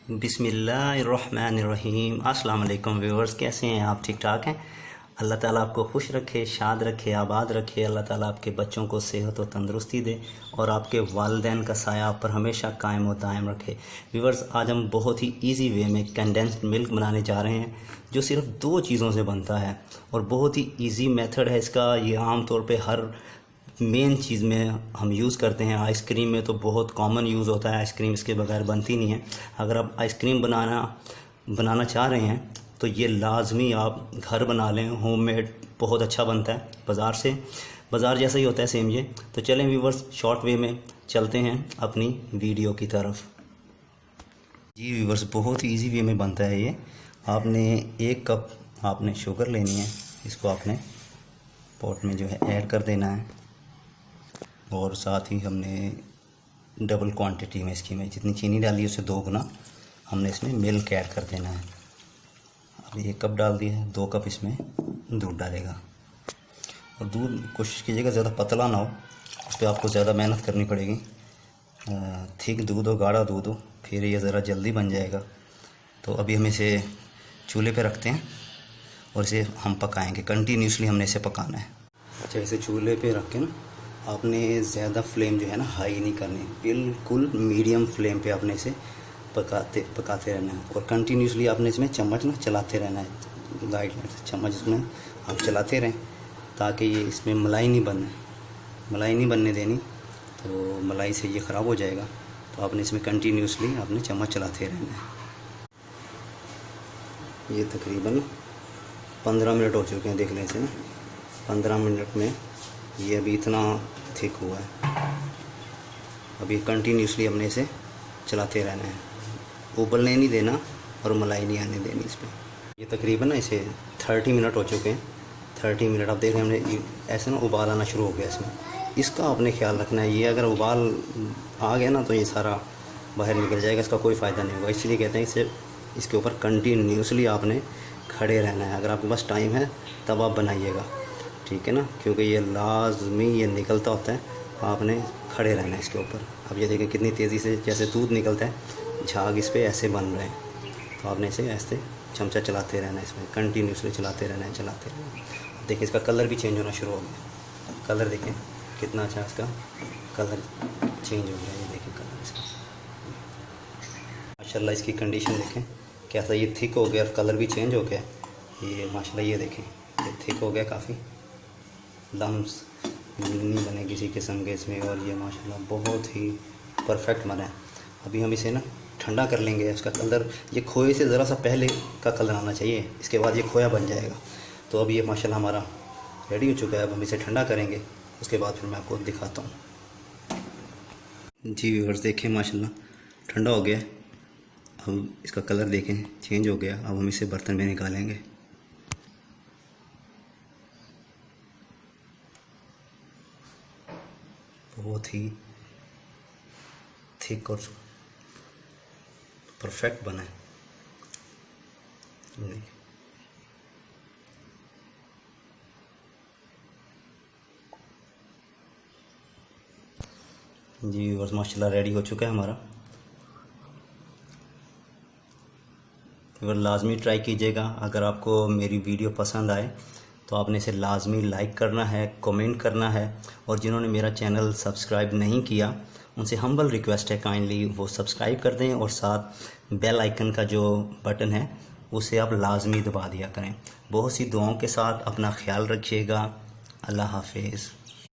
बिस्मिल्लाहिर्रहमानिर्रहीम। अस्सलाम वालेकुम व्यूअर्स, कैसे हैं आप? ठीक ठाक हैं? अल्लाह ताला आपको खुश रखे, शाद रखे, आबाद रखे। अल्लाह ताला आपके बच्चों को सेहत और तंदुरुस्ती दे और आपके वालिदैन का साया आप पर हमेशा कायम और दायम रखे। व्यूअर्स, आज हम बहुत ही इजी वे में कंडेंस्ड मिल्क बनाने जा रहे हैं जो सिर्फ 2 चीज़ों से बनता है और बहुत ही इजी मेथड है इसका। ये आम तौर पे हर मेन चीज़ में हम यूज़ करते हैं। आइसक्रीम में तो बहुत कॉमन यूज़ होता है, आइसक्रीम इसके बगैर बनती नहीं है। अगर आप आइसक्रीम बनाना चाह रहे हैं तो ये लाजमी आप घर बना लें। होममेड बहुत अच्छा बनता है, बाज़ार जैसा ही होता है सेम ये। तो चलें व्यूवर्स, शॉर्ट वे में चलते हैं अपनी वीडियो की तरफ। जी व्यूवर्स, बहुत ही ईजी वे में बनता है ये। आपने 1 कप आपने शुगर लेनी है, इसको आपने पॉट में जो है ऐड कर देना है और साथ ही हमने डबल क्वांटिटी में इसकी में जितनी चीनी डाली है उससे 2 गुना हमने इसमें मिल्क ऐड कर देना है। अब 1 कप डाल दिया है, 2 कप इसमें दूध डालेगा। और दूध कोशिश कीजिएगा ज़्यादा पतला ना हो, उस पर आपको ज़्यादा मेहनत करनी पड़ेगी। थिक दूध हो, गाढ़ा दूध हो, फिर ये ज़रा जल्दी बन जाएगा। तो अभी हम इसे चूल्हे पे रखते हैं और इसे हम पकाएंगे। कंटिन्यूसली हमने इसे पकाना है। अच्छा, इसे चूल्हे पे रख के ना आपने ज़्यादा फ्लेम जो है ना हाई नहीं करनी, बिल्कुल मीडियम फ्लेम पे आपने इसे पकाते रहना है। और कंटिन्यूसली आपने इसमें चम्मच ना चलाते रहना है, लाइट से चम्मच इसमें आप चलाते रहें ताकि ये इसमें मलाई नहीं बनने देनी। तो मलाई से ये ख़राब हो जाएगा। तो आपने इसमें कंटिन्यूसली आपने चम्मच चलाते रहना है। ये तकरीबन 15 मिनट हो चुके हैं, देख लें इसे ना। 15 मिनट में ये अभी इतना थिक हुआ है। अभी कंटिन्यूसली हमने इसे चलाते रहना है, उबलने नहीं देना और मलाई नहीं आने देनी इस पर। ये तकरीबन ना इसे 30 मिनट हो चुके हैं। 30 मिनट आप देख रहे हैं, हमने ऐसे ना उबाल आना शुरू हो गया इसमें। इसका आपने ख्याल रखना है, ये अगर उबाल आ गया ना तो ये सारा बाहर निकल जाएगा, इसका कोई फ़ायदा नहीं होगा। इसलिए कहते हैं इसके ऊपर कंटिन्यूसली आपने खड़े रहना है। अगर आपके पास टाइम है तब आप बनाइएगा, ठीक है ना, क्योंकि ये लाजमी ये निकलता होता है। आपने खड़े रहना है इसके ऊपर। अब ये देखें कितनी तेज़ी से जैसे दूध निकलता है, झाग इस पर ऐसे बन रहे हैं। तो आपने इसे ऐसे चमचा चलाते रहना है, इसमें कंटिन्यूसली चलाते रहना है। देखिए इसका कलर भी चेंज होना शुरू हो गया। कलर देखें कितना अच्छा, इसका कलर चेंज हो गया। ये देखिए कलर इसका माशाल्लाह। इसकी कंडीशन देखें कैसा, ये थिक हो गया और कलर भी चेंज हो गया। ये माशाल्लाह, ये देखें ये थिक हो गया, काफ़ी लम्स नहीं बने किसी किस्म के इसमें। और ये माशाल्लाह बहुत ही परफेक्ट बना है। अभी हम इसे ना ठंडा कर लेंगे। इसका कलर ये खोए से ज़रा सा पहले का कलर आना चाहिए, इसके बाद ये खोया बन जाएगा। तो अब ये माशाल्लाह हमारा रेडी हो चुका है। अब हम इसे ठंडा करेंगे, उसके बाद फिर मैं आपको दिखाता हूँ। जी व्यूअर्स, देखें माशाल्लाह ठंडा हो गया। अब इसका कलर देखें चेंज हो गया। अब हम इसे बर्तन में निकालेंगे। बहुत ही थिक और परफेक्ट बना है। जी बस माशाल्लाह रेडी हो चुका है हमारा। फिर लाजमी ट्राई कीजिएगा। अगर आपको मेरी वीडियो पसंद आए तो आपने इसे लाजमी लाइक करना है, कमेंट करना है। और जिन्होंने मेरा चैनल सब्सक्राइब नहीं किया उनसे हम्बल रिक्वेस्ट है, काइंडली वो सब्सक्राइब कर दें और साथ बेल आइकन का जो बटन है उसे आप लाजमी दबा दिया करें। बहुत सी दुआओं के साथ अपना ख्याल रखिएगा। अल्लाह हाफिज़।